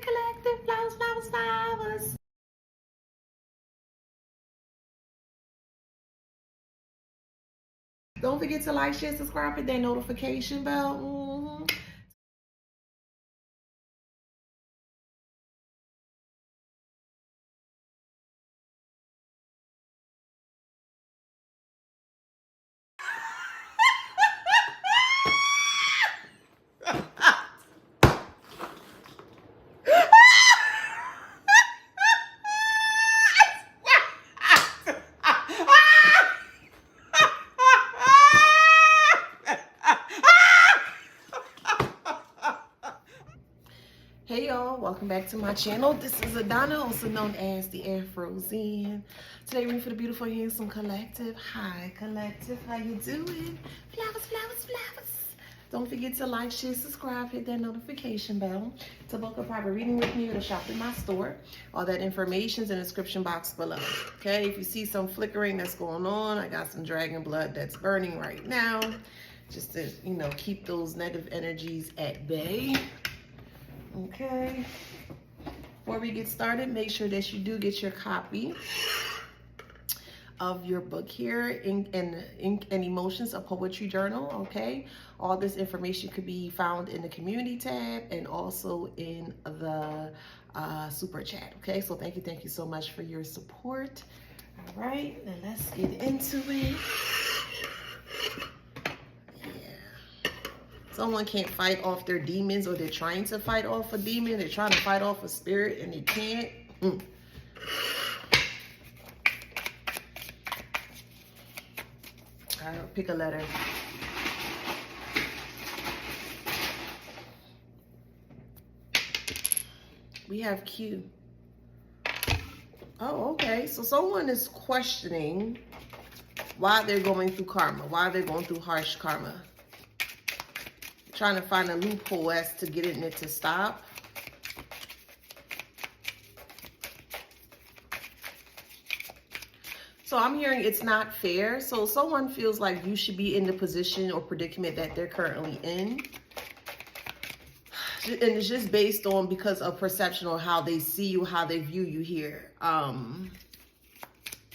collective, flowers, flowers, flowers. Don't forget to like, share, subscribe, hit that notification bell. Hey y'all, welcome back to my channel. This is Adana, also known as the Adversary. Today we're for the beautiful, handsome collective. Hi collective, how you doing? Flowers, flowers, flowers. Don't forget to like, share, subscribe, hit that notification bell. To book a private reading with me or to shop in my store. All that information's in the description box below. Okay, if you see some flickering that's going on, I got some dragon blood that's burning right now. Just to, keep those negative energies at bay. Okay, before we get started, make sure that you do get your copy of your book here, Ink and Emotions, a Poetry Journal. Okay, all this information could be found in the community tab and also in the super chat. Okay, so thank you so much for your support. All right, then let's get into it. Someone can't fight off their demons, or they're trying to fight off a demon. They're trying to fight off a spirit and they can't. All right, pick a letter. We have Q. Oh, okay. So someone is questioning why they're going through karma, why they're going through harsh karma. Trying to find a loophole as to getting it to stop. So I'm hearing it's not fair. So someone feels like you should be in the position or predicament that they're currently in. And it's just based on because of perception or how they see you, how they view you here.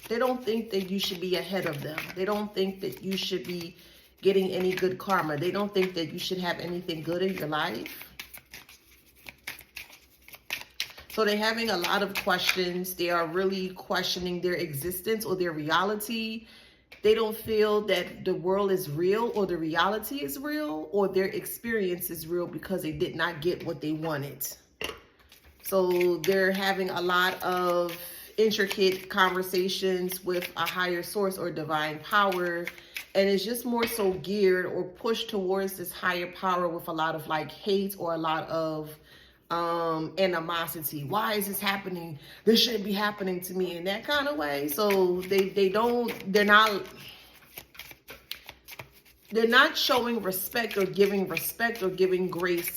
They don't think that you should be ahead of them. They don't think that you should be getting any good karma. They don't think that you should have anything good in your life. So they're having a lot of questions. They are really questioning their existence or their reality. They don't feel that the world is real or the reality is real or their experience is real because they did not get what they wanted. So they're having a lot of intricate conversations with a higher source or divine power. And it's just more so geared or pushed towards this higher power with a lot of like hate or a lot of animosity. Why is this happening? This shouldn't be happening to me, in that kind of way. So they're not showing respect or giving grace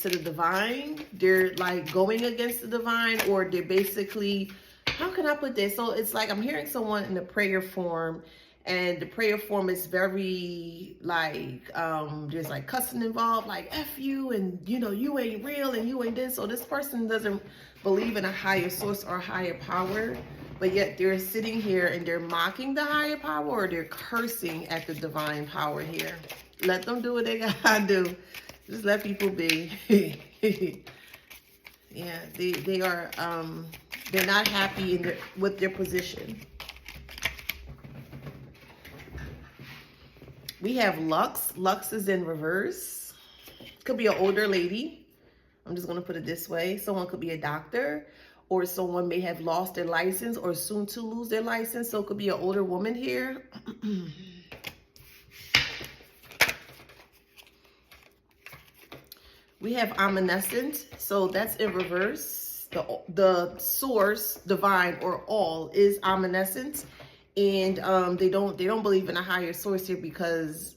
to the divine. They're like going against the divine, or they're basically, how can I put this? So it's like I'm hearing someone in the prayer form. And the prayer form is very like, there's like cussing involved, like F you, and you ain't real and you ain't this. So this person doesn't believe in a higher source or higher power, but yet they're sitting here and they're mocking the higher power, or they're cursing at the divine power here. Let them do what they gotta do. Just let people be. Yeah, they are, they're not happy with their position. We have Lux. Lux is in reverse. Could be an older lady. I'm just going to put it this way. Someone could be a doctor, or someone may have lost their license or soon to lose their license. So it could be an older woman here. We have omniscient. So that's in reverse. The source, divine, or all is omniscient. And they don't believe in a higher source here because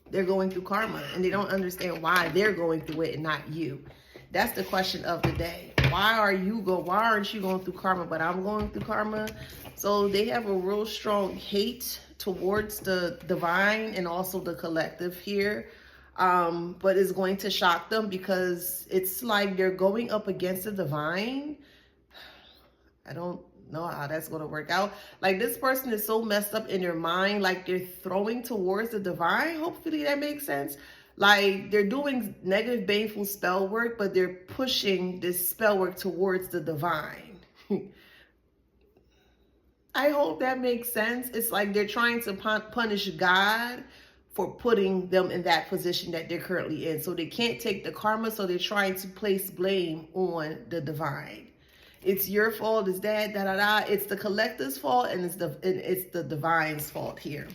they're going through karma and they don't understand why they're going through it and not you. That's the question of the day. Why aren't you going through karma, but I'm going through karma? So they have a real strong hate towards the divine and also the collective here. But it's going to shock them because it's like they're going up against the divine. I don't know how that's going to work out. Like, this person is so messed up in their mind, like they're throwing towards the divine. Hopefully that makes sense. Like, they're doing negative, baneful spell work, but they're pushing this spell work towards the divine. I hope that makes sense. It's like they're trying to punish God for putting them in that position that they're currently in. So they can't take the karma, so they're trying to place blame on the divine. It's your fault, it's that, da-da-da. It's the collector's fault, and it's the divine's fault here.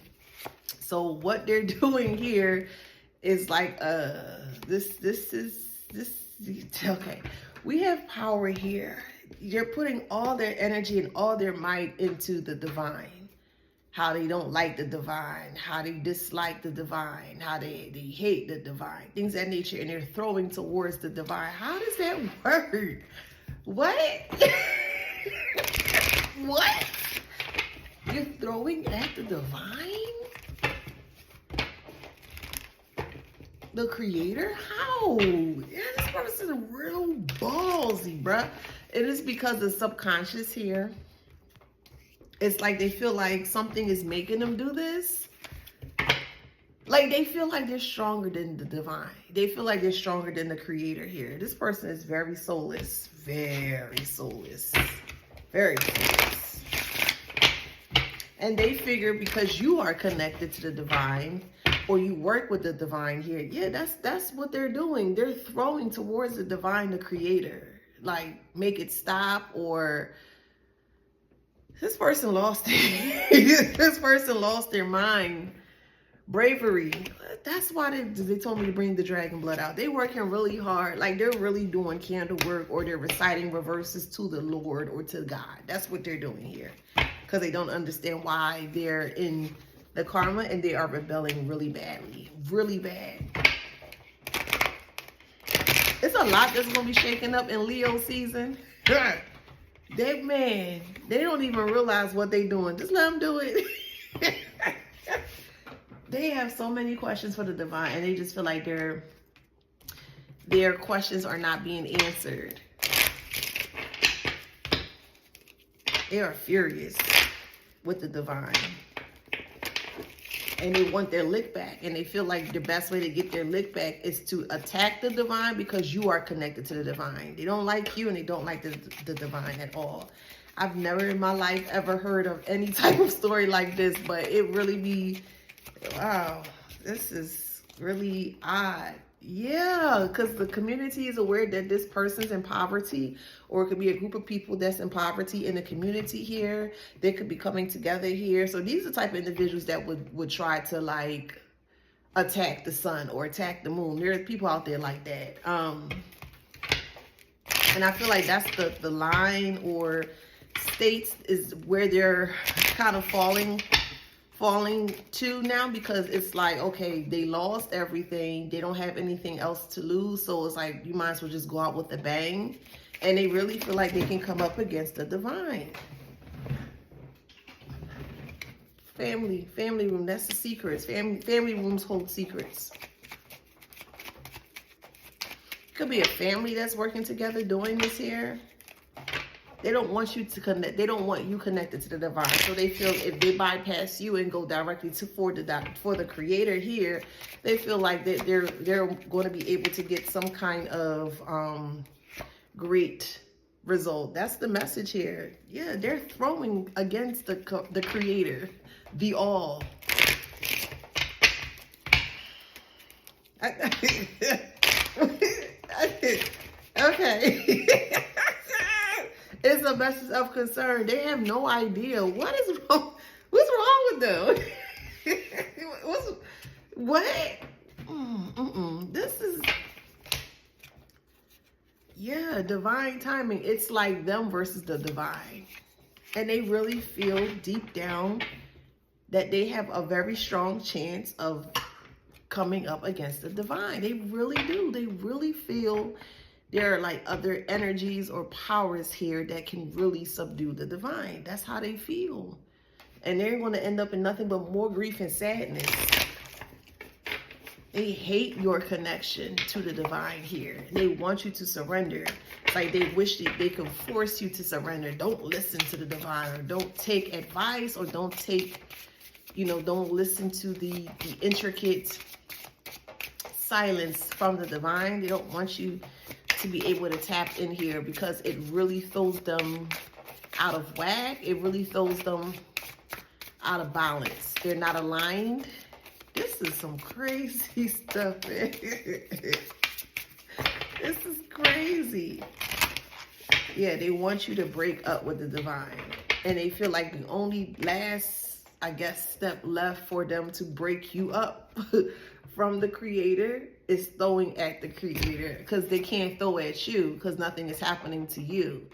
So what they're doing here is like, okay. We have power here. You're putting all their energy and all their might into the divine. How they don't like the divine, how they dislike the divine, how they hate the divine, things of that nature, and they're throwing towards the divine. How does that work? What? What? You're throwing at the divine? The creator? How? Yeah, this person is real ballsy, bruh. It is because the subconscious here, it's like they feel like something is making them do this. Like, they feel like they're stronger than the divine. They feel like they're stronger than the creator here. This person is very soulless. Very soulless. Very soulless. And they figure because you are connected to the divine, or you work with the divine here, yeah, that's what they're doing. They're throwing towards the divine, the creator. Like, make it stop, or this person lost this person lost their mind. Bravery. That's why they told me to bring the dragon blood out. They're working really hard. Like, they're really doing candle work, or they're reciting reverses to the Lord or to God. That's what they're doing here. Because they don't understand why they're in the karma, and they are rebelling really badly. Really bad. It's a lot that's going to be shaking up in Leo season. That man, they don't even realize what they're doing. Just let them do it. They have so many questions for the divine, and they just feel like their questions are not being answered. They are furious with the divine. And they want their lick back. And they feel like the best way to get their lick back is to attack the divine, because you are connected to the divine. They don't like you, and they don't like the divine at all. I've never in my life ever heard of any type of story like this, but it really be, wow, this is really odd. Yeah, because the community is aware that this person's in poverty, or it could be a group of people that's in poverty in the community here. They could be coming together here. So these are the type of individuals that would try to, like, attack the sun or attack the moon. There are people out there like that. And I feel like that's the line or states is where they're kind of falling to now, because it's like, okay, they lost everything. They don't have anything else to lose. So it's like, you might as well just go out with a bang. And they really feel like they can come up against the divine. Family room, that's the secrets. Family rooms hold secrets. Could be a family that's working together doing this here. They don't want you to connect. They don't want you connected to the divine. So they feel if they bypass you and go directly for the creator here, they feel like that they're going to be able to get some kind of great result. That's the message here. Yeah, they're throwing against the creator, the all. Okay. It's a message of concern. They have no idea what is wrong. What's wrong with them? What? This is, yeah, divine timing. It's like them versus the divine. And they really feel deep down that they have a very strong chance of coming up against the divine. They really do. They really feel there are like other energies or powers here that can really subdue the divine. That's how they feel. And they're going to end up in nothing but more grief and sadness. They hate your connection to the divine here. They want you to surrender. It's like they wish that they could force you to surrender. Don't listen to the divine, or don't take advice, or don't take, don't listen to the intricate silence from the divine. They don't want you to be able to tap in here, because it really throws them out of whack. It really throws them out of balance. They're not aligned. This is some crazy stuff, man. This is crazy. Yeah, they want you to break up with the divine. And they feel like the only last, I guess, step left for them to break you up from the creator is throwing at the creator, because they can't throw at you because nothing is happening to you.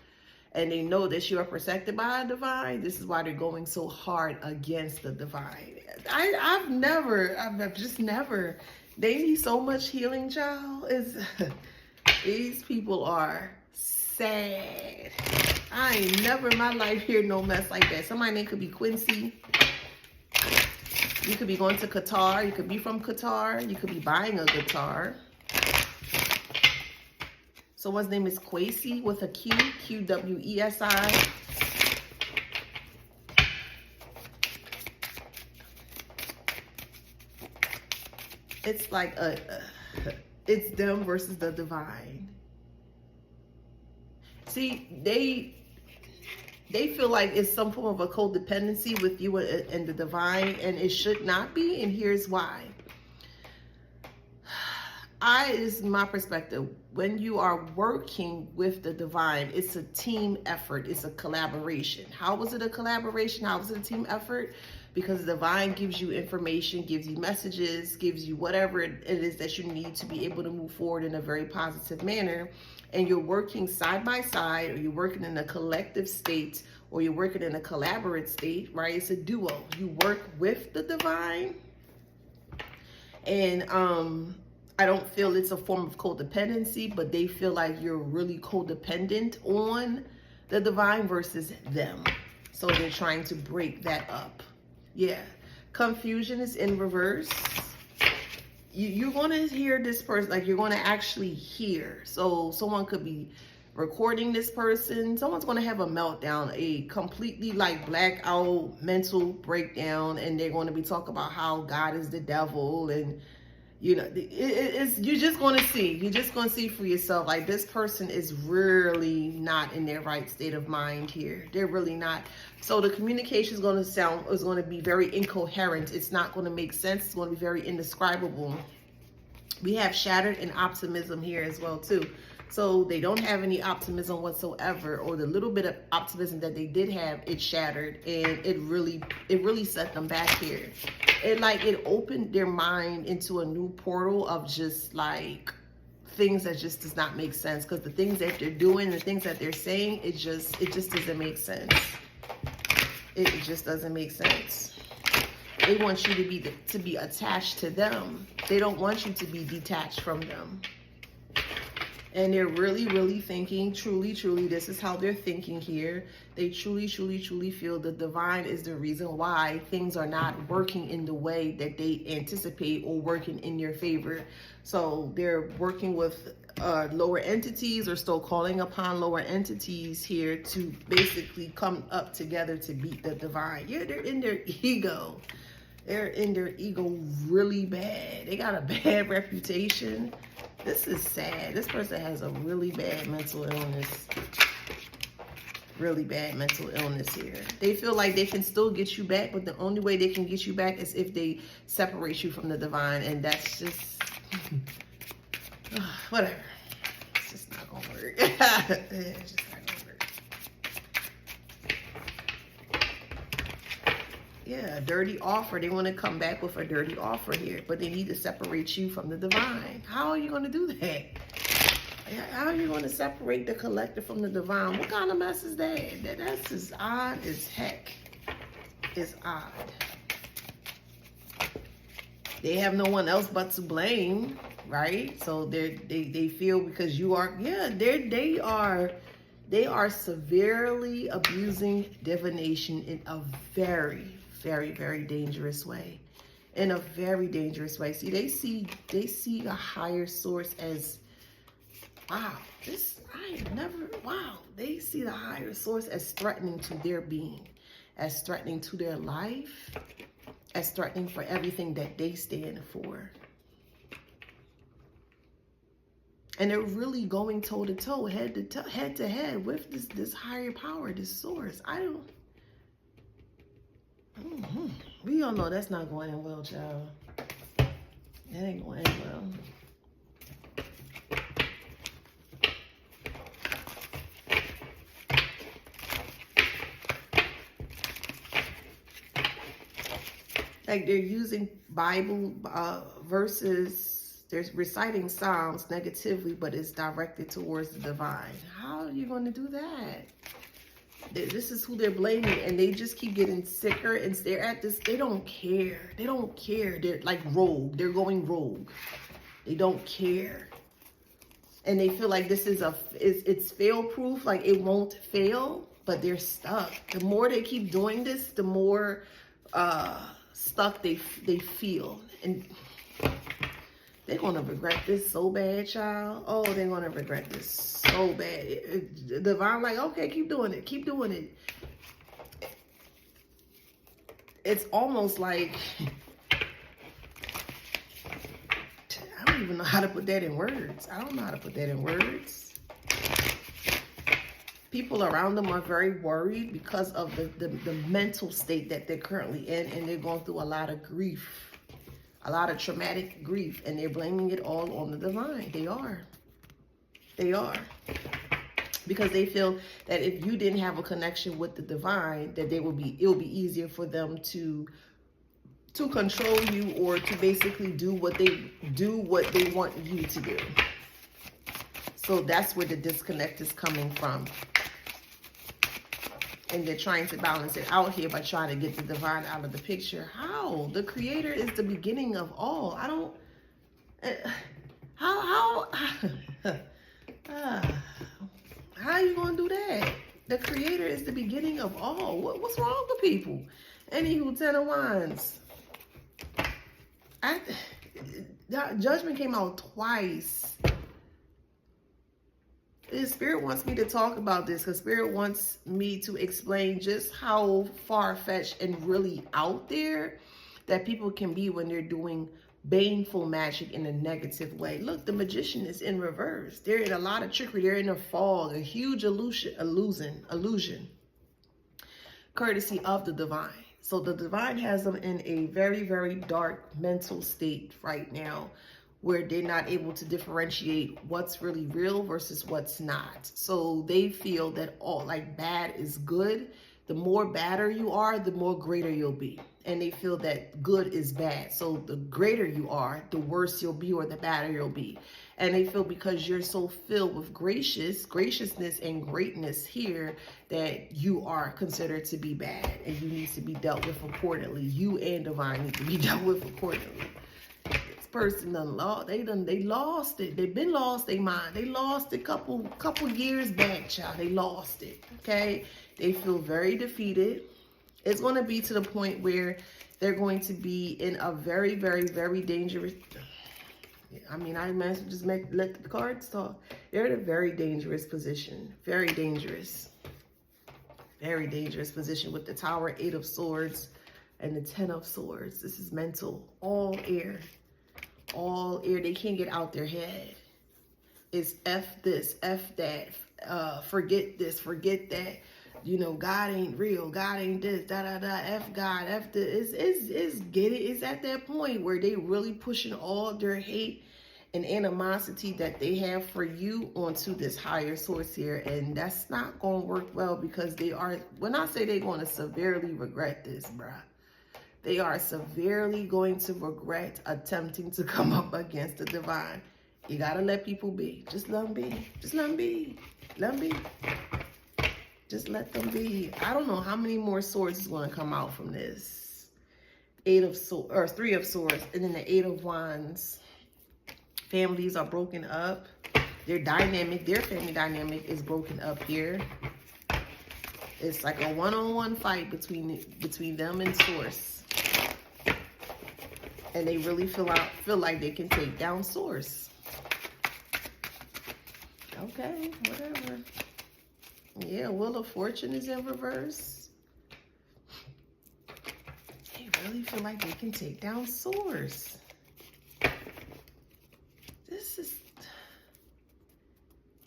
And they know that you are protected by a divine. This is why they're going so hard against the divine. I've just never. They need so much healing, child. These people are sad. I ain't never in my life heard no mess like that. Somebody name could be Quincy. You could be going to Qatar. You could be from Qatar. You could be buying a guitar. Someone's name is Quasi with a Q, Qwesi. It's like it's them versus the divine. See, they feel like it's some form of a codependency with you and the divine, and it should not be, and here's why. Is my perspective, when you are working with the divine, it's a team effort. It's a collaboration. How was it a collaboration? How was it a team effort? Because the divine gives you information, gives you messages, gives you whatever it is that you need to be able to move forward in a very positive manner. And you're working side by side, or you're working in a collective state, or you're working in a collaborative state, right? It's a duo. You work with the divine. And I don't feel it's a form of codependency, but they feel like you're really codependent on the divine versus them. So they're trying to break that up. Yeah. Confusion is in reverse. You're going to hear this person, like you're going to actually hear. So someone could be recording this person. Someone's going to have a meltdown, a completely like blackout mental breakdown. And they're going to be talking about how God is the devil, and you're just going to see. You're just going to see for yourself. Like, this person is really not in their right state of mind here. They're really not. So the communication is going to be very incoherent. It's not going to make sense. It's going to be very indescribable. We have shattered and optimism here as well too. So they don't have any optimism whatsoever, or the little bit of optimism that they did have, it shattered, and it really set them back here. It opened their mind into a new portal of just like things that just does not make sense, because the things that they're doing, the things that they're saying, it just doesn't make sense. It just doesn't make sense. They want you to be attached to them. They don't want you to be detached from them. And they're really, really thinking, truly, this is how they're thinking here. They truly feel the divine is the reason why things are not working in the way that they anticipate, or working in your favor. So they're working with lower entities, or still calling upon lower entities here to basically come up together to beat the divine. Yeah, they're in their ego. They're in their ego really bad. They got a bad reputation. This is sad. This person has a really bad mental illness. Really bad mental illness here. They feel like they can still get you back, but the only way they can get you back is if they separate you from the divine. And that's just, whatever. It's just not going to work. It's just not going to work. Yeah, a dirty offer. They want to come back with a dirty offer here, but they need to separate you from the divine. How are you going to do that? How are you going to separate the collective from the divine? What kind of mess is that? That's as odd as heck. It's odd. They have no one else but to blame, right? So they feel because you are, yeah, they are severely abusing divination in a very, very, very dangerous way. in a very dangerous way. See, they see a higher source as, wow, they see the higher source as threatening to their being, as threatening to their life, as threatening for everything that they stand for. And they're really going toe to toe, head to head with this higher power, this source. We all know that's not going in well, child. That ain't going in well. Like they're using Bible verses, they're reciting Psalms negatively, but it's directed towards the divine. How are you going to do that? This is who they're blaming, and they just keep getting sicker, and they're at this, they don't care. They don't care. They're like rogue. They're going rogue. They don't care. And they feel like this is it's fail-proof, like it won't fail, but they're stuck. The more they keep doing this, the more stuck they feel. And they're going to regret this so bad, child. Oh, they're going to regret this so bad. The divine, like, okay, keep doing it. Keep doing it. It's almost like, I don't even know how to put that in words. I don't know how to put that in words. People around them are very worried because of the mental state that they're currently in, and they're going through a lot of grief. A lot of traumatic grief, and they're blaming it all on the divine. They are. They are. Because they feel that if you didn't have a connection with the divine, that it'll be easier for them to control you, or to basically do what they want you to do. So that's where the disconnect is coming from. And they're trying to balance it out here by trying to get the divine out of the picture. How? The creator is the beginning of all. I don't... How are you going to do that? The creator is the beginning of all. What's wrong with people? Anywho, 10 of Wands. Judgment came out twice. Spirit wants me to talk about this because Spirit wants me to explain just how far-fetched and really out there that people can be when they're doing baneful magic in a negative way. Look, the Magician is in reverse. They're in a lot of trickery. They're in a fog, a huge illusion, courtesy of the divine. So the divine has them in a very, very dark mental state right now, where they're not able to differentiate what's really real versus what's not. So they feel that all, like, bad is good. The more badder you are, the more greater you'll be. And they feel that good is bad. So the greater you are, the worse you'll be, or the badder you'll be. And they feel because you're so filled with graciousness and greatness here, that you are considered to be bad, and you need to be dealt with accordingly. You and divine need to be dealt with accordingly. Person they lost it. They've been lost their mind. They lost it couple years back, child. They lost it. Okay, they feel very defeated. It's going to be to the point where they're going to be in a very, very, very dangerous. I mean, I might as well just let the cards talk. They're in a very dangerous position. Very dangerous. Very dangerous position with the Tower, 8 of Swords, and the 10 of Swords. This is mental. All air. All air. They can't get out their head. It's F this, F that, forget this, forget that. You know, God ain't real. God ain't this, da da da. F God, F this. It's at that point where they really pushing all their hate and animosity that they have for you onto this higher source here, and that's not going to work well, because they are. When I say they're going to severely regret this, bruh. They are severely going to regret attempting to come up against the divine. You got to let people be. Just let them be. Just let them be. Let them be. Just let them be. I don't know how many more swords is going to come out from this. 8 of swords, or 3 of swords, and then the 8 of wands. Families are broken up. Their dynamic, their family dynamic is broken up here. It's like a one-on-one fight between them and source. And they really feel like they can take down source. Okay, whatever. Yeah, Wheel of Fortune is in reverse. They really feel like they can take down source. This is...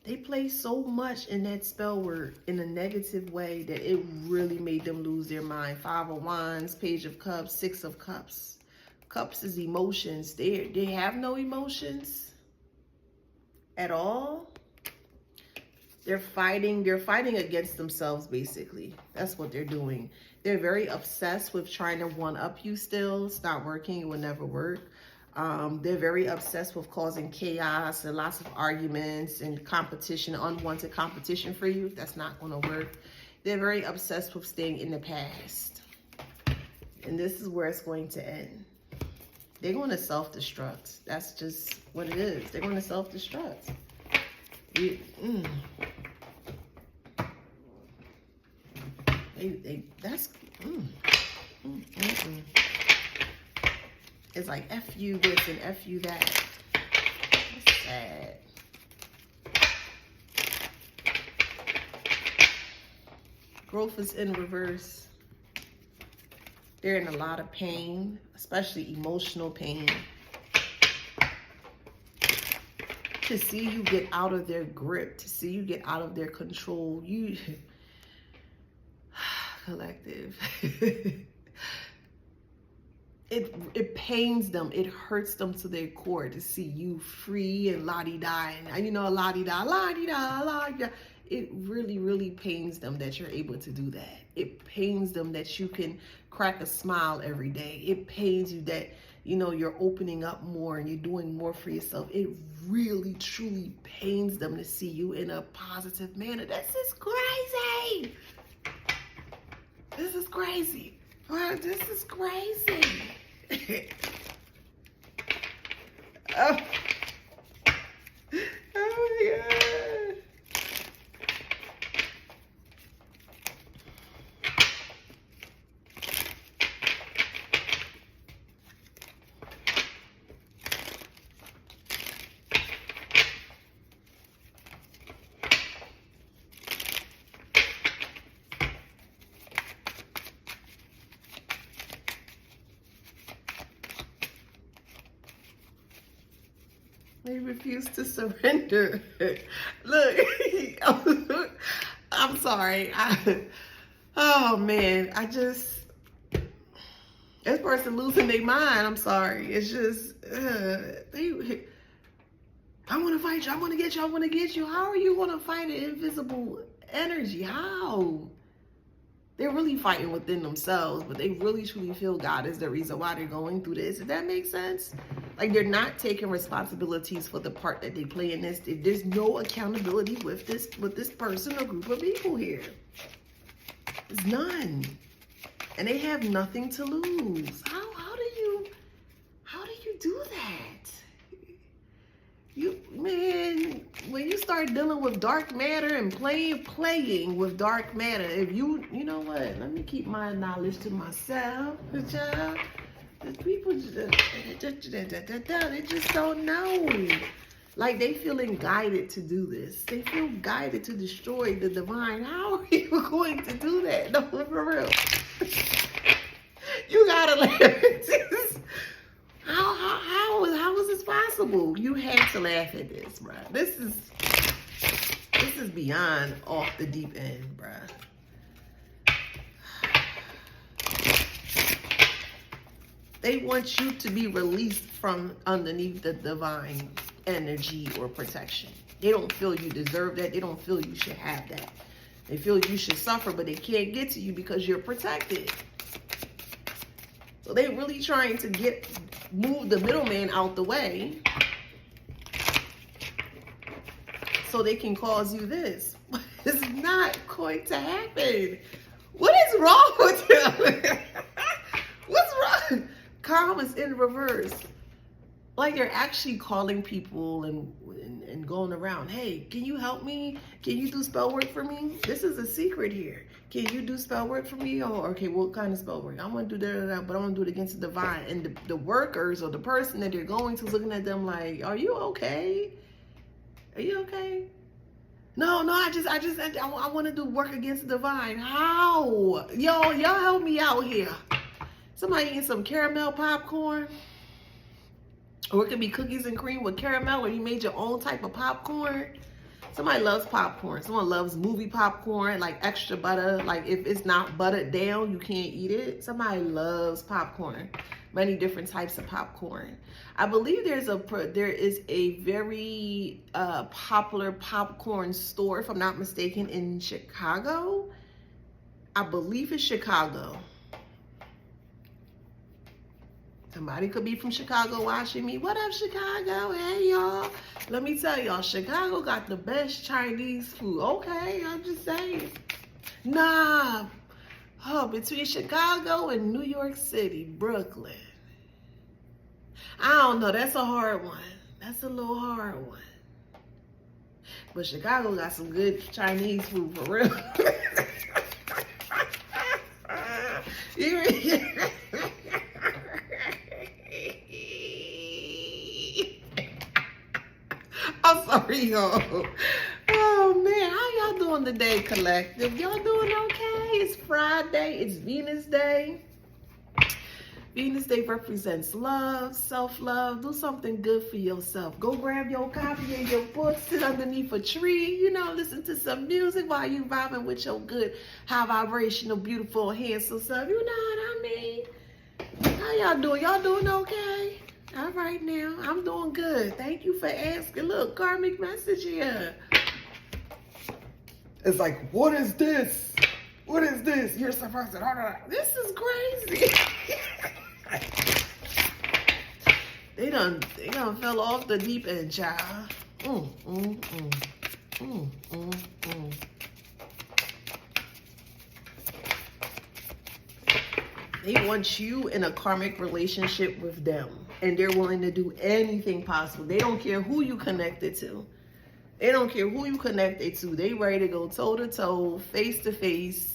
They play so much in that spell word in a negative way that it really made them lose their mind. 5 of Wands, Page of Cups, 6 of Cups. Cups is emotions. They have no emotions at all. They're fighting against themselves, basically. That's what they're doing. They're very obsessed with trying to one-up you still. It's not working. It will never work. They're very obsessed with causing chaos and lots of arguments and competition, unwanted competition for you. That's not going to work. They're very obsessed with staying in the past. And this is where it's going to end. They're going to self-destruct. That's just what it is. They're going to self-destruct. It's like F you this and F you that. That's sad. Growth is in reverse. They're in a lot of pain, especially emotional pain. To see you get out of their grip, to see you get out of their control, collective. It pains them. It hurts them to their core to see you free and la-di-da. And you know, la-di-da, la-di-da, la-di-da. It really, really pains them that you're able to do that. It pains them that you can crack a smile every day. It pains you that, you know, you're opening up more and you're doing more for yourself. It really, truly pains them to see you in a positive manner. This is crazy. This is crazy. Wow, this is crazy. Oh. Oh my God. They refuse to surrender. Look, I'm sorry. Oh man, this person losing their mind. I'm sorry. It's just, I want to fight you. I want to get you. I want to get you. How are you going to fight an invisible energy? How? They're really fighting within themselves, but they really truly feel God is the reason why they're going through this. Does that make sense? Like, they're not taking responsibilities for the part that they play in this. There's no accountability with this person or group of people here. There's none. And they have nothing to lose. How do you do that? Man, when you start dealing with dark matter and playing with dark matter, if you know what, let me keep my knowledge to myself, child. People they just don't know. Like, they feeling guided to do this. They feel guided to destroy the divine. How are you going to do that? No, for real. You gotta laugh at this. How is this possible? You have to laugh at this, bruh. This is beyond off the deep end, bruh. They want you to be released from underneath the divine energy or protection. They don't feel you deserve that. They don't feel you should have that. They feel you should suffer, but they can't get to you because you're protected. So they're really trying to move the middleman out the way so they can cause you this. It's not going to happen. What is wrong with them? What's wrong? Calm is in reverse. Like, they're actually calling people and going around. Hey, can you help me? Can you do spell work for me? This is a secret here. Can you do spell work for me? Or, okay, what kind of spell work? I want to do that, but I want to do it against the divine. And the workers or the person that they're going to looking at them like, are you okay? Are you okay? No, I want to do work against the divine. How? Y'all help me out here. Somebody eating some caramel popcorn. Or it could be cookies and cream with caramel, or you made your own type of popcorn. Somebody loves popcorn. Someone loves movie popcorn, like extra butter. Like if it's not buttered down, you can't eat it. Somebody loves popcorn. Many different types of popcorn. I believe there is a very popular popcorn store, if I'm not mistaken, in Chicago. I believe it's Chicago. Somebody could be from Chicago watching me. What up, Chicago? Hey, y'all. Let me tell y'all, Chicago got the best Chinese food. Okay, I'm just saying. Nah. Oh, between Chicago and New York City, Brooklyn. I don't know. That's a hard one. That's a little hard one. But Chicago got some good Chinese food for real. I'm sorry, y'all. Oh, man. How y'all doing today, collective? Y'all doing okay? It's Friday. It's Venus Day. Venus Day represents love, self-love. Do something good for yourself. Go grab your copy and your book, sit underneath a tree, you know, listen to some music while you vibing with your good, high vibrational, beautiful, handsome self. You know what I mean? How y'all doing? Y'all doing okay? All right now. I'm doing good. Thank you for asking. Look, karmic message here. It's like, what is this? What is this? You're supposed to... This is crazy. They done fell off the deep end, child. They want you in a karmic relationship with them, and they're willing to do anything possible. They don't care who you connected to. They don't care who you connected to. They ready to go toe to toe, face to face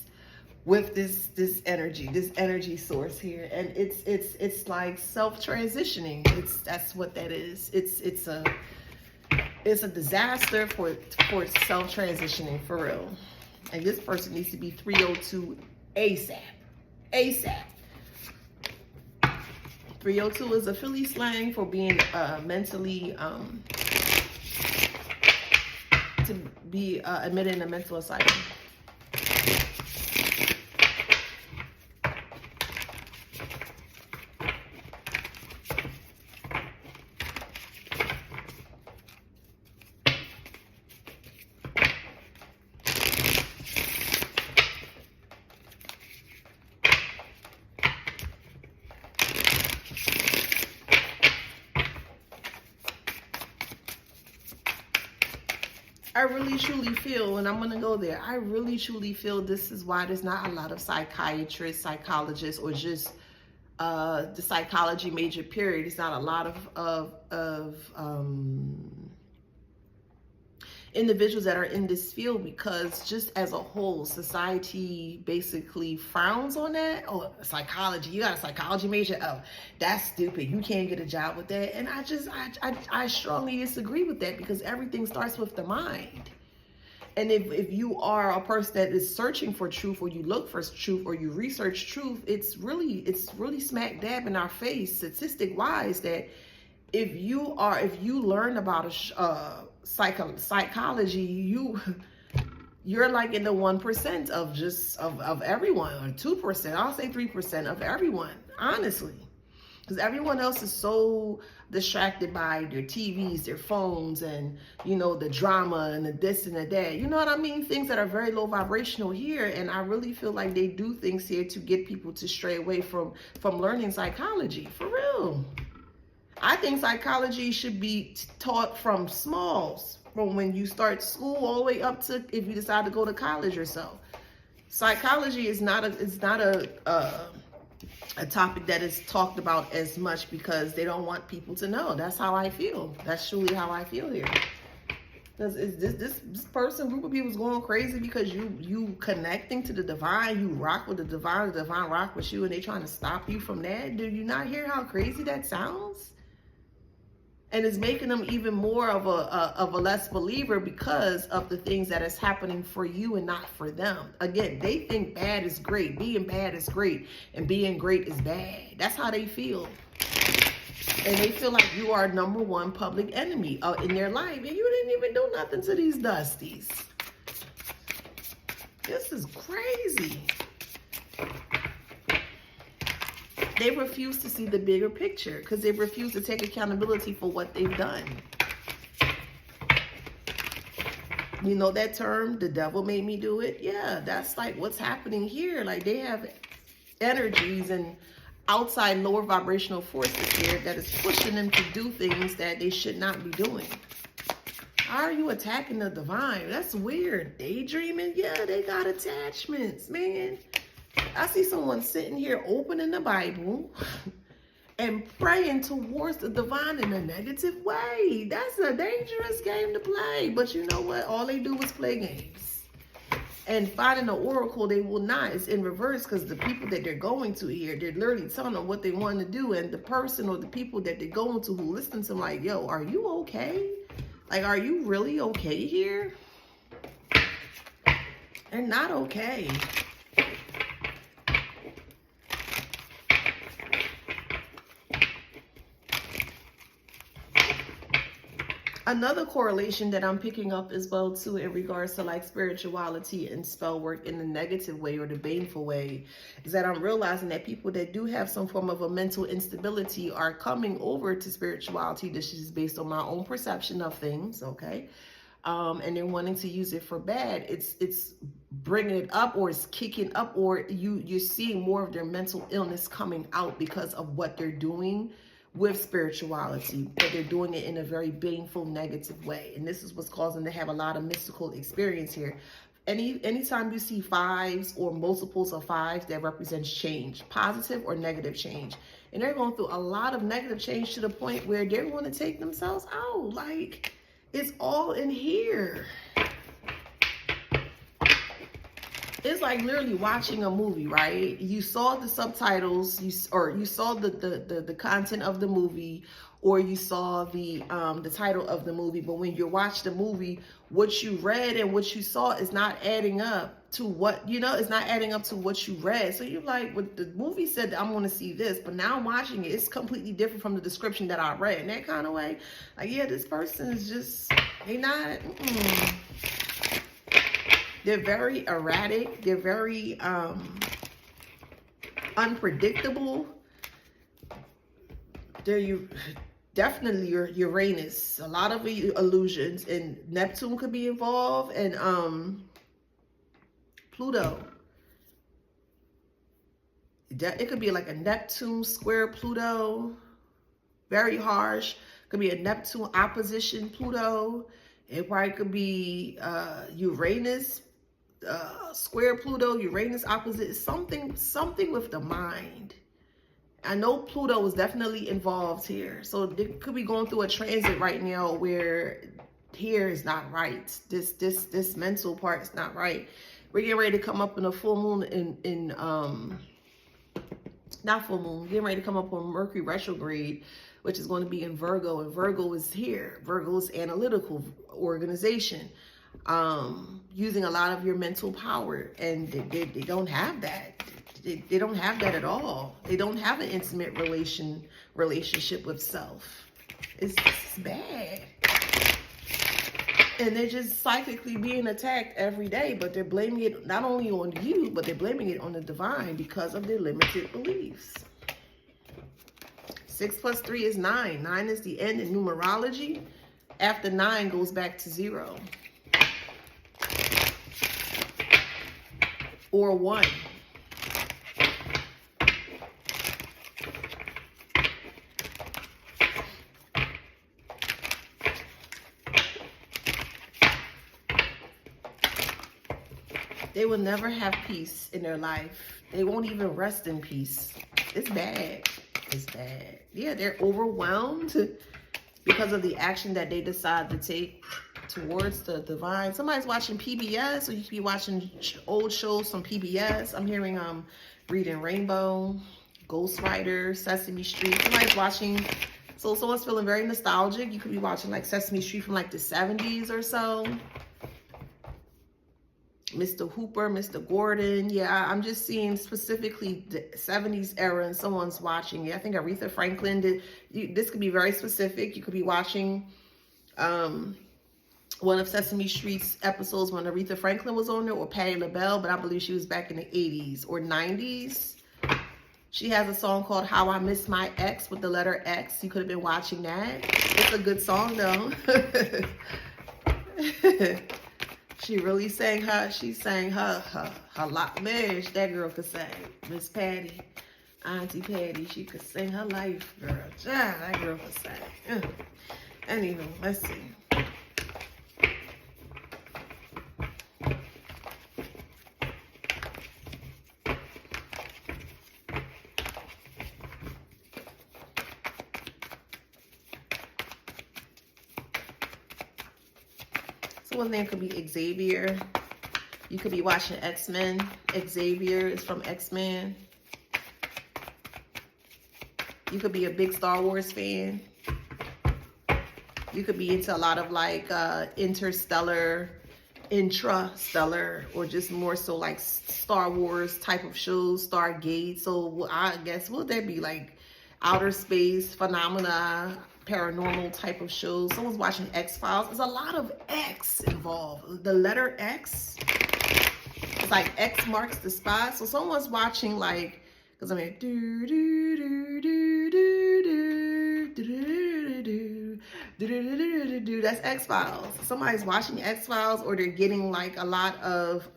with this energy source here, and it's like self-transitioning. That's what that is. It's a disaster for self-transitioning for real. And this person needs to be 302 ASAP. 302 is a Philly slang for being mentally to be admitted in a mental asylum. I really truly feel, and I'm going to go there, I really truly feel this is why there's not a lot of psychiatrists, psychologists, or just the psychology major period. It's not a lot of individuals that are in this field, because just as a whole, society basically frowns on that. Oh, psychology, you got a psychology major? Oh, that's stupid. You can't get a job with that. And I strongly disagree with that, because everything starts with the mind. And if you are a person that is searching for truth, or you look for truth, or you research truth, it's really smack dab in our face, statistic wise, that if you learn about psychology, you're like in the 1% of everyone, or 2%. I'll say 3% of everyone, honestly, because everyone else is so distracted by their TVs, their phones, and the drama and the this and the that. You know what I mean? Things that are very low vibrational here, and I really feel like they do things here to get people to stray away from learning psychology for real. I think psychology should be taught from smalls, from when you start school all the way up to if you decide to go to college or so. Psychology is not a topic that is talked about as much, because they don't want people to know. That's how I feel. That's truly how I feel here. Because is this person, group of people is going crazy because you connecting to the divine, you rock with the divine rock with you, and they trying to stop you from that? Do you not hear how crazy that sounds? And it's making them even more of a less believer because of the things that is happening for you and not for them. Again, they think bad is great, being bad is great, and being great is bad. That's how they feel. And they feel like you are #1 public enemy in their life, and you didn't even do nothing to these dusties. This is crazy. They refuse to see the bigger picture because they refuse to take accountability for what they've done. You know that term, the devil made me do it? Yeah, that's like what's happening here. Like they have energies and outside lower vibrational forces here that is pushing them to do things that they should not be doing. How are you attacking the divine? That's weird. Daydreaming? Yeah, they got attachments, man. I see someone sitting here opening the Bible and praying towards the divine in a negative way. That's a dangerous game to play. But you know what? All they do is play games. And finding an oracle, they will not. It's in reverse because the people that they're going to here, they're literally telling them what they want to do. And the person or the people that they're going to who listen to them like, yo, are you okay? Like, are you really okay here? They're not okay. Another correlation that I'm picking up as well too in regards to like spirituality and spell work in the negative way or the baneful way is that I'm realizing that people that do have some form of a mental instability are coming over to spirituality. This is based on my own perception of things, okay? And they're wanting to use it for bad. It's bringing it up, or it's kicking up, or you're seeing more of their mental illness coming out because of what they're doing with spirituality, but they're doing it in a very baneful, negative way. And this is what's causing them to have a lot of mystical experience here. Anytime you see 5s or multiples of 5s, that represents change, positive or negative change. And they're going through a lot of negative change to the point where they're going to take themselves out. Like, it's all in here. It's like literally watching a movie, right? You saw the subtitles, you saw the content of the movie, or you saw the title of the movie. But when you watch the movie, what you read and what you saw is not adding up to what, it's not adding up to what you read. So you're like, well, the movie said that I'm going to see this, but now I'm watching it. It's completely different from the description that I read. In that kind of way, like, yeah, this person is just, they not, They're very erratic. They're very unpredictable. They're definitely your Uranus. A lot of illusions, and Neptune could be involved, and Pluto. It could be like a Neptune square Pluto. Very harsh. Could be a Neptune opposition Pluto. It probably could be Uranus square Pluto, Uranus opposite, something with the mind. I know Pluto is definitely involved here. So they could be going through a transit right now where here is not right. This mental part is not right. We're getting ready to come up in a full moon not full moon, getting ready to come up on Mercury retrograde, which is going to be in Virgo, and Virgo is here. Virgo is analytical organization, using a lot of your mental power, and they don't have that. They don't have that at all. They don't have an intimate relationship with self. It's bad. And they're just psychically being attacked every day, but they're blaming it not only on you, but they're blaming it on the divine because of their limited beliefs. 6 + 3 is 9. 9 is the end in numerology. After 9 goes back to 0. Or 1. They will never have peace in their life. They won't even rest in peace. It's bad. It's bad. Yeah, they're overwhelmed because of the action that they decide to take. towards the divine. Somebody's watching PBS, or you could be watching old shows from PBS. I'm hearing Reading Rainbow, Ghost Rider, Sesame Street. Somebody's watching, so someone's feeling very nostalgic. You could be watching like Sesame Street from like the 70s or so. Mr. Hooper, Mr. Gordon. Yeah, I'm just seeing specifically the 70s era and someone's watching it. I think Aretha Franklin did. This could be very specific. You could be watching one of Sesame Street's episodes when Aretha Franklin was on there, or Patti LaBelle, but I believe she was back in the 80s or 90s. She has a song called How I Miss My Ex with the letter X. You could have been watching that. It's a good song though. She really sang her, she sang her lot. Man, that girl could sing. Miss Patty, Auntie Patty, she could sing her life, girl. Yeah, that girl could sing. Anywho, let's see. Someone's name could be Xavier. You could be watching X-Men. Xavier is from X-Men. You could be a big Star Wars fan. You could be into a lot of like interstellar, intrastellar, or just more so like Star Wars type of shows, Stargate. So I guess, would that be like outer space phenomena, paranormal type of shows? Someone's watching X-Files. There's a lot of X involved. The letter X, it's like X marks the spot. So someone's watching like, because I mean, do do do do do do do do do. That's X-Files. Somebody's watching X-Files, or they're getting like a lot of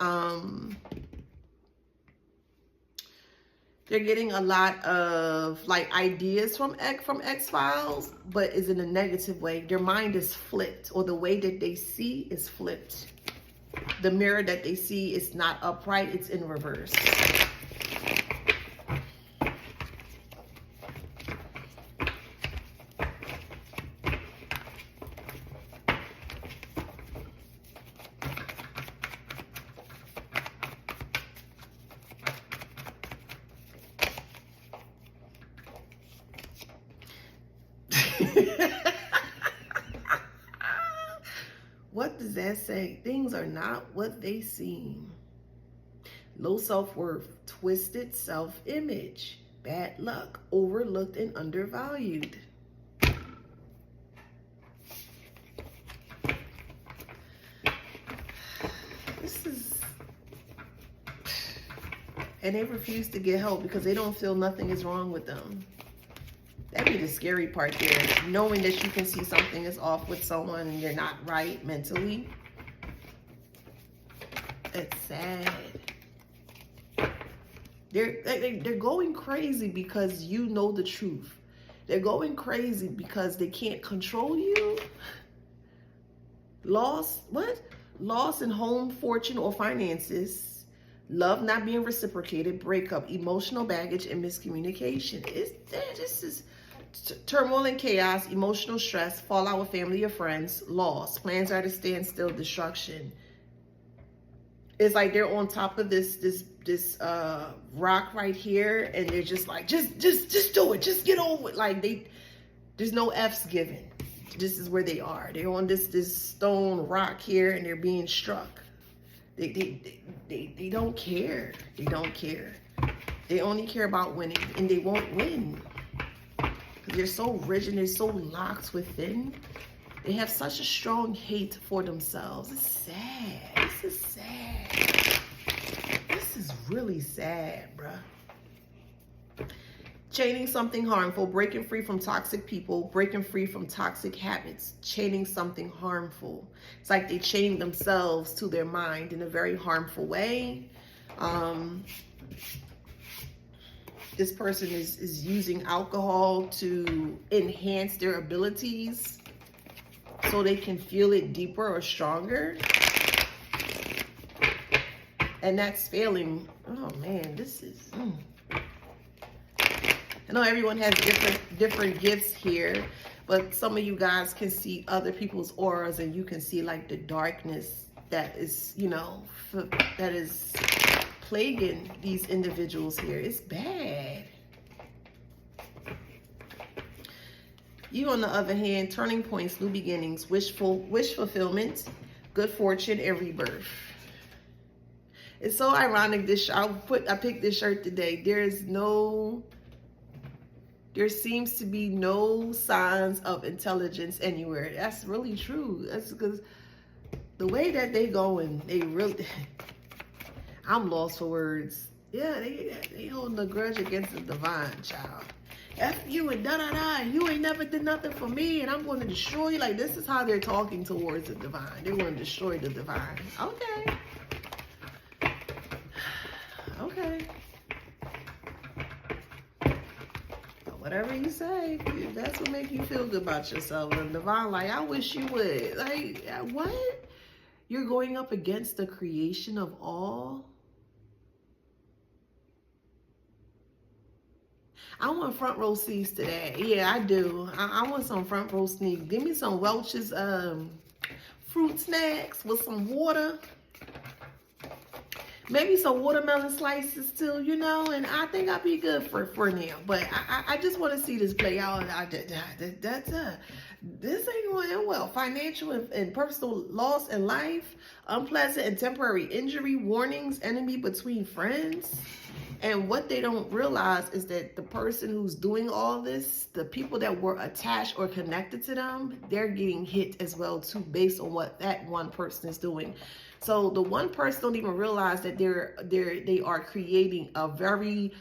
they're getting a lot of like ideas from X-Files, but is in a negative way. Their mind is flipped, or the way that they see is flipped. The mirror that they see is not upright, it's in reverse. What does that say? Things are not what they seem. Low self-worth, twisted self-image, bad luck, overlooked and undervalued. This is... And they refuse to get help because they don't feel nothing is wrong with them. That'd be the scary part there. Knowing that you can see something is off with someone and you're not right mentally. It's sad. They're going crazy because you know the truth. They're going crazy because they can't control you. Loss, what? Loss in home, fortune, or finances. Love not being reciprocated, breakup, emotional baggage, and miscommunication. This is turmoil and chaos, emotional stress, fallout with family or friends, loss, plans are to stand still, destruction. It's like they're on top of this rock right here, and they're just like, just do it, just get over it. Like there's no F's given. This is where they are. They're on this stone rock here, and they're being struck. They don't care. They don't care. They only care about winning, and they won't win. They're so rigid, they're so locked within. They have such a strong hate for themselves. It's sad. This is sad. This is really sad, bruh. Chaining something harmful, breaking free from toxic people, breaking free from toxic habits, chaining something harmful. It's like they chain themselves to their mind in a very harmful way. This person is using alcohol to enhance their abilities so they can feel it deeper or stronger. And that's failing. Oh man, this is... I know everyone has different gifts here, But some of you guys can see other people's auras, and you can see like the darkness that is, you know, that is plaguing these individuals here. It's bad. You, on the other hand, turning points, new beginnings, wish fulfillment, good fortune, and rebirth. It's so ironic. I picked this shirt today. There seems to be no signs of intelligence anywhere. That's really true. That's because the way that they going, they really, I'm lost for words. Yeah, they holding a grudge against the divine, child. F you and da-da-da, you ain't never did nothing for me, and I'm going to destroy you. Like, this is how they're talking towards the divine. They want to destroy the divine. Okay. Okay. Whatever you say, if that's what makes you feel good about yourself. The divine, like, I wish you would. Like, what? You're going up against the creation of all? I want front row seats today. Yeah, I do. I want some front row seats. Give me some Welch's fruit snacks with some water. Maybe some watermelon slices too, you know, and I think I'll be good for now. But I just want to see this play out. This ain't going to end well. Financial and personal loss in life, unpleasant and temporary injury, warnings, enemy between friends. And what they don't realize is that the person who's doing all this, the people that were attached or connected to them, they're getting hit as well too, based on what that one person is doing. So the one person don't even realize that they are creating a very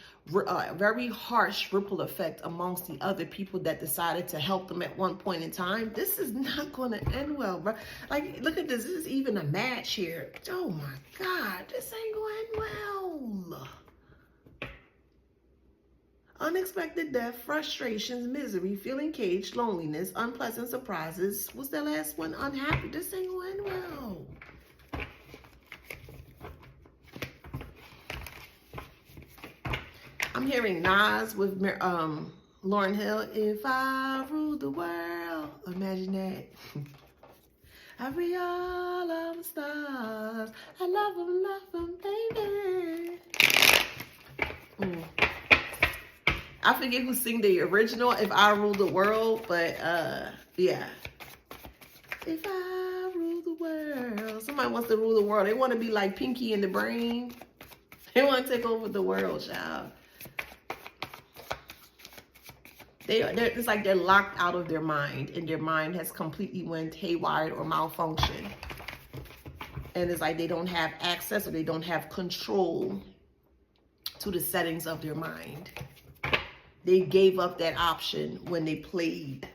harsh ripple effect amongst the other people that decided to help them at one point in time. This is not going to end well, bro. Like, look at this. This is even a match here. Oh my God, this ain't going to end well. Unexpected death, frustrations, misery, feeling caged, loneliness, unpleasant surprises. What's that last one? Unhappy. This ain't going to end well. I'm hearing Nas with Lauryn Hill. If I ruled the world, imagine that. I free all of the stars. I love them, baby. I forget who sang the original, If I Ruled the World, but yeah. If I rule the world. Somebody wants to rule the world. They want to be like Pinky in the Brain. They want to take over the world, child. It's like they're locked out of their mind, and their mind has completely went haywire or malfunctioned. And it's like they don't have access or they don't have control to the settings of their mind. They gave up that option when they played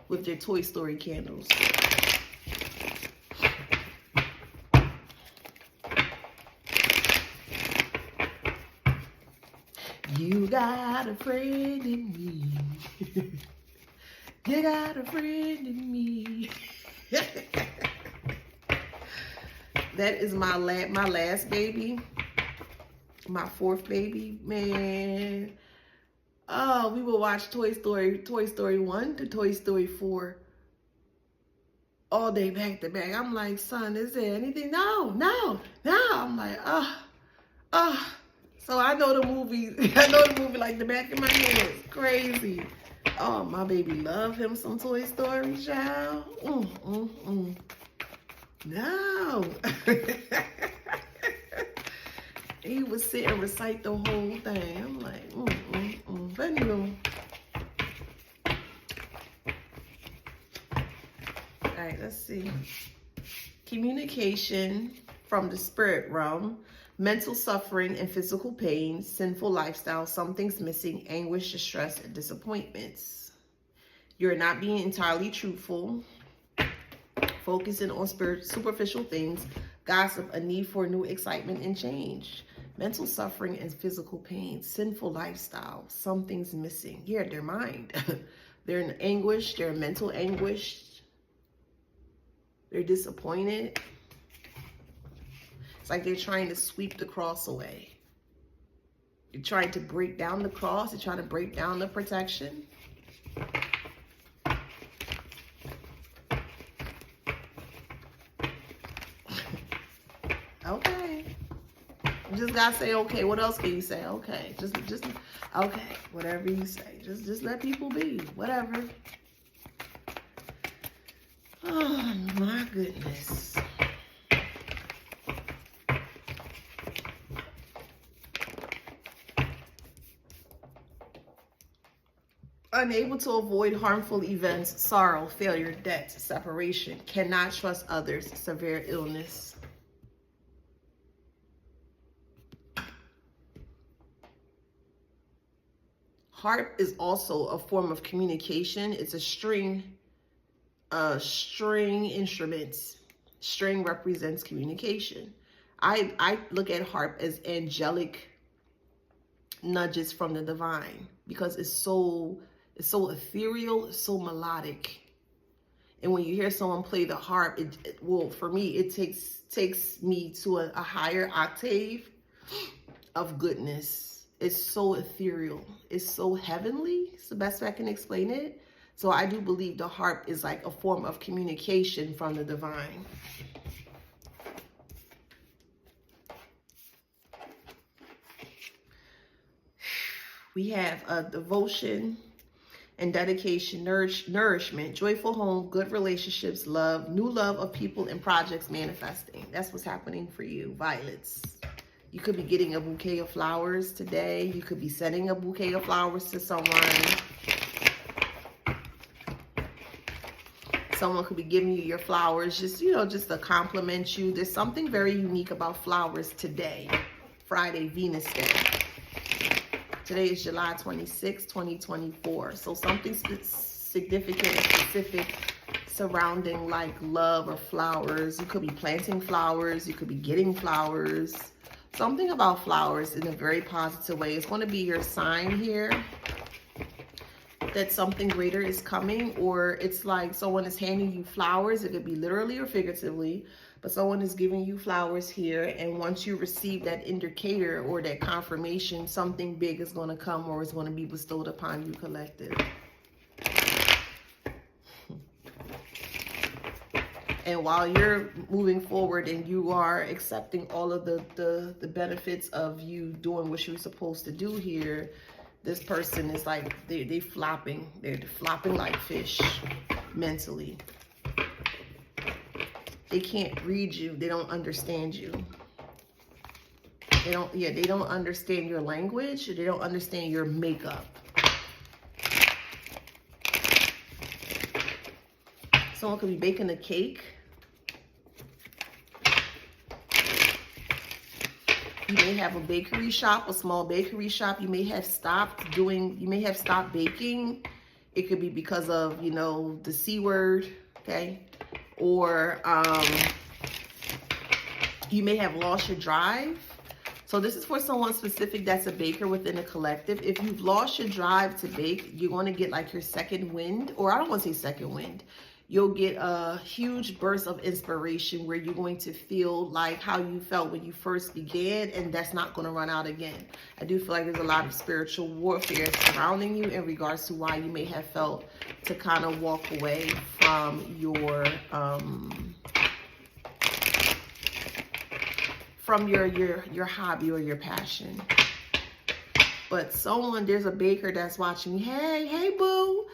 with their Toy Story candles. You got a friend in me. You got a friend in me. That is my last baby. My fourth baby, man. Oh, we will watch Toy Story 1 to Toy Story 4 all day back to back. I'm like, son, is there anything? No. I'm like, So I know the movie. I know the movie like the back of my hand. It's crazy. Oh, my baby love him some Toy Story, child. No. He would sit and recite the whole thing. I'm like, But anyway. All right, let's see. Communication from the spirit realm, mental suffering and physical pain, sinful lifestyle, something's missing, anguish, distress, and disappointments. You're not being entirely truthful, focusing on superficial things, gossip, a need for new excitement and change. Mental suffering and physical pain, sinful lifestyle, something's missing. Yeah, their mind. They're in anguish, they're in mental anguish. They're disappointed. It's like they're trying to sweep the cross away. They're trying to break down the cross. They're trying to break down the protection. You just gotta say okay. What else can you say? Okay. Just okay. Whatever you say. Just let people be. Whatever. Oh my goodness. Unable to avoid harmful events, sorrow, failure, debt, separation, cannot trust others, severe illness. Harp is also a form of communication. It's a string instruments. String represents communication. I look at harp as angelic nudges from the divine because it's so ethereal, it's so melodic. And when you hear someone play the harp, well, for me, it takes me to a higher octave of goodness. It's so ethereal. It's so heavenly. It's the best way I can explain it. So I do believe the harp is like a form of communication from the divine. We have a devotion and dedication, nourishment, joyful home, good relationships, love, new love of people and projects manifesting. That's what's happening for you, violets. You could be getting a bouquet of flowers today. You could be sending a bouquet of flowers to someone. Someone could be giving you your flowers, just to compliment you. There's something very unique about flowers today, Friday, Venus Day. Today is July 26, 2024. So something significant and specific surrounding like love or flowers. You could be planting flowers. You could be getting flowers. Something about flowers in a very positive way. It's going to be your sign here that something greater is coming, or it's like someone is handing you flowers. It could be literally or figuratively, but someone is giving you flowers here, and once you receive that indicator or that confirmation, something big is going to come or is going to be bestowed upon you, collective. And while you're moving forward and you are accepting all of the benefits of you doing what you're supposed to do here, this person is like, they're flopping. They're flopping like fish mentally. They can't read you. They don't understand you. They don't understand your language. They don't understand your makeup. Someone could be baking a cake. You may have a bakery shop, a small bakery shop. You may have stopped baking. It could be because of, the C word, okay? Or you may have lost your drive. So this is for someone specific that's a baker within a collective. If you've lost your drive to bake, you're going to get like your second wind, or I don't want to say second wind. You'll get a huge burst of inspiration where you're going to feel like how you felt when you first began, and that's not going to run out again. I do feel like there's a lot of spiritual warfare surrounding you in regards to why you may have felt to kind of walk away from your hobby or your passion. But there's a baker that's watching. Hey boo.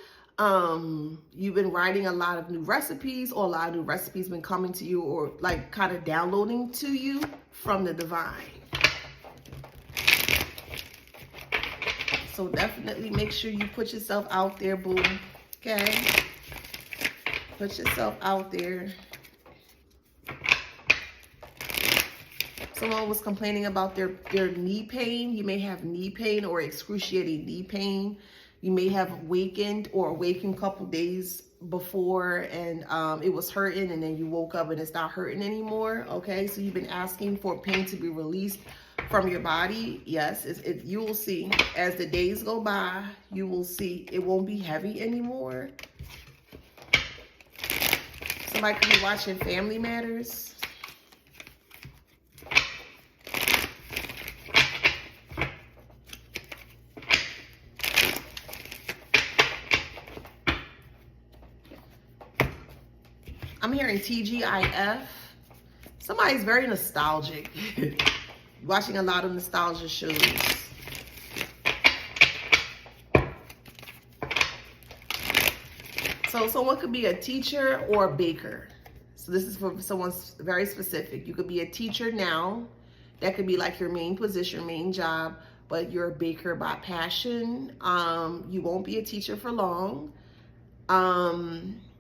You've been writing a lot of new recipes, or a lot of new recipes been coming to you, or like kind of downloading to you from the divine. So definitely make sure you put yourself out there, boo. Okay? Put yourself out there. Someone was complaining about their knee pain. You may have knee pain or excruciating knee pain. You may have awakened a couple days before, and it was hurting, and then you woke up and it's not hurting anymore. Okay, so you've been asking for pain to be released from your body. Yes, you will see as the days go by. You will see it won't be heavy anymore. Somebody could be watching Family Matters. I'm hearing TGIF. Somebody's very nostalgic. watching a lot of nostalgia shows. So someone could be a teacher or a baker. So this is for someone very specific. You could be a teacher now. That could be like your main position, main job, but you're a baker by passion. You won't be a teacher for long.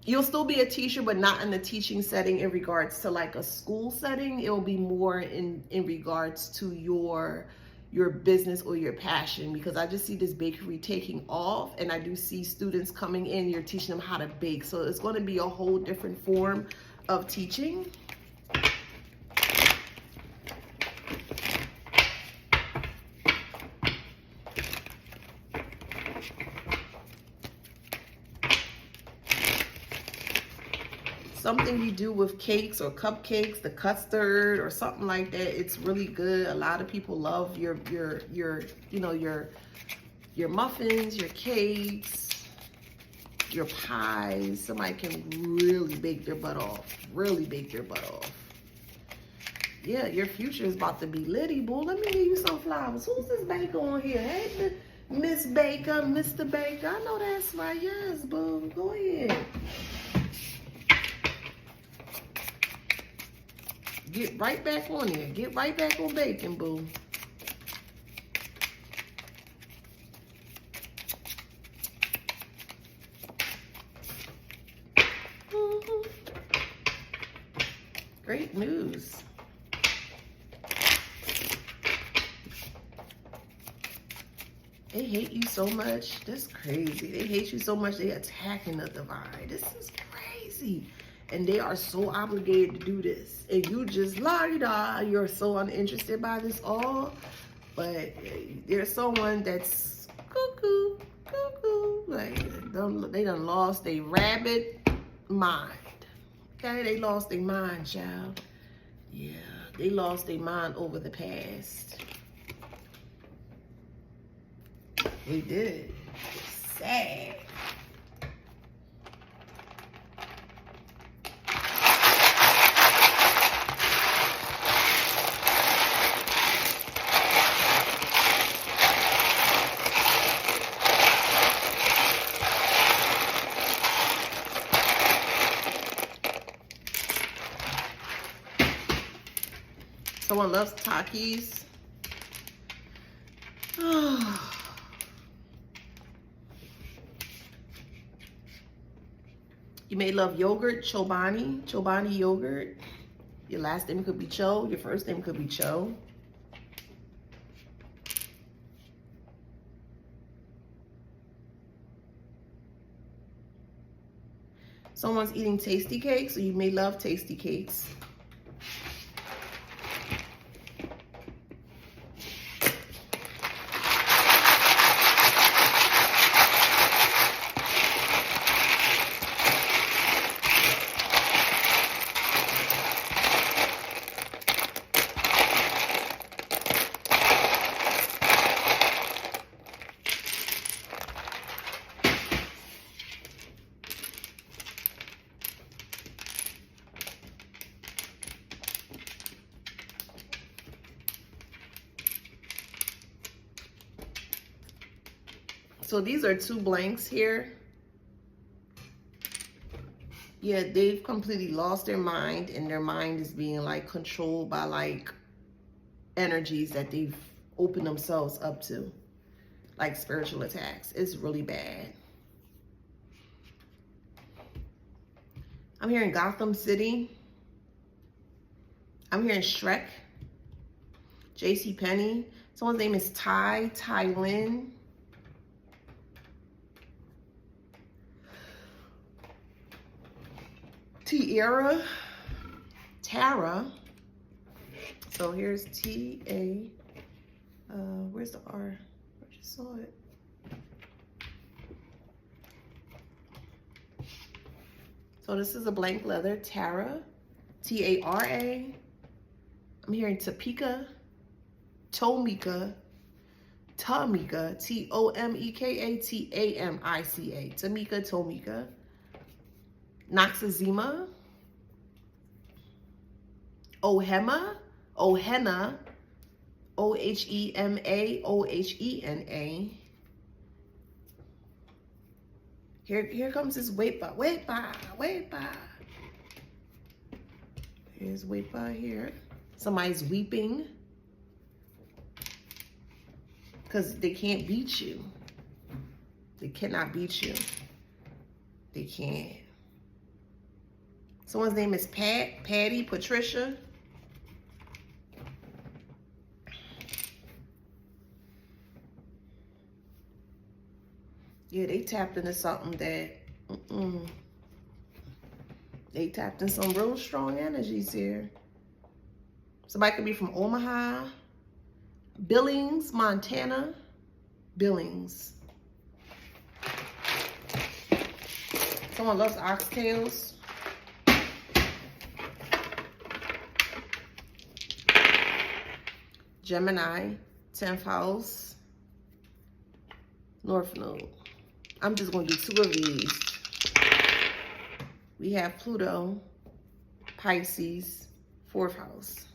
You'll still be a teacher, but not in the teaching setting in regards to like a school setting. It will be more in regards to your business or your passion, because I just see this bakery taking off, and I do see students coming in, you're teaching them how to bake. So it's going to be a whole different form of teaching. Something you do with cakes or cupcakes, the custard or something like that. It's really good. A lot of people love your muffins, your cakes, your pies. Somebody can really bake their butt off. Really bake their butt off. Yeah, your future is about to be litty, boo. Let me give you some flowers. Who's this baker on here? Hey, Miss Baker, Mr. Baker. I know that's right. Yes, boo. Go ahead. Get right back on there. Get right back on baking, boo. Great news. They hate you so much. That's crazy. They hate you so much. They attacking the divine. This is crazy. And they are so obligated to do this. And you just la-di-da, you're so uninterested by this all. But there's someone that's cuckoo. Like, they done lost their rabbit mind. Okay, they lost their mind, child. Yeah, they lost their mind over the past. They did. It's sad. Someone loves Takis. You may love yogurt, Chobani yogurt. Your last name could be Cho. Your first name could be Cho. Someone's eating tasty cakes, so you may love tasty cakes. So these are two blanks here. Yeah, they've completely lost their mind, and their mind is being like controlled by like energies that they've opened themselves up to, like spiritual attacks. It's really bad. I'm here in Gotham City. I'm here in Shrek, JCPenney. Someone's name is Ty-Lin. Tara. So here's T-A. Where's the R? I just saw it. So this is a blank leather. Tara. T-A-R-A. I'm hearing Tamika. T-O-M-E-K-A. T-O-M-E-K-A-T-A-M-I-C-A. Tamika. Noxazima, Ohenna, Ohema, Ohena. Here comes this wepa. Here's wepa here. Somebody's weeping because they can't beat you. They cannot beat you. They can't. Someone's name is Patty, Patricia. Yeah, they tapped into something that, they tapped in some real strong energies here. Somebody could be from Omaha, Billings, Montana. Billings. Someone loves oxtails. Gemini, 10th house, North Node. I'm just going to do 2 of these. We have Pluto, Pisces, 4th house.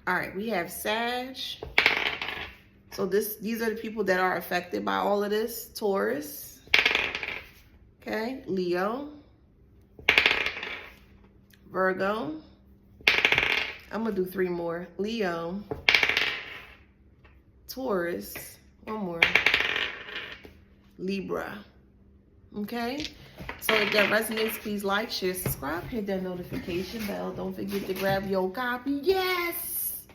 All right, we have Sag. So these are the people that are affected by all of this. Taurus. Okay, Leo. Virgo. I'm going to do 3 more. Leo. Taurus. 1 more. Libra. Okay? So if that resonates, please like, share, subscribe, hit that notification bell. Don't forget to grab your copy. Yes!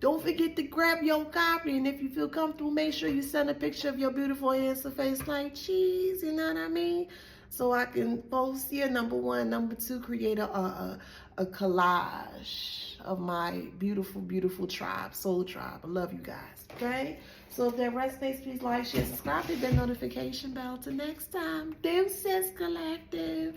Don't forget to grab your copy. And if you feel comfortable, make sure you send a picture of your beautiful handsome face like cheese. You know what I mean? So I can post here, number 1. Number 2, create a collage of my beautiful, beautiful tribe, soul tribe. I love you guys, okay? So if that resonates, please like, share, subscribe, hit that notification bell. Till next time, deuces collective.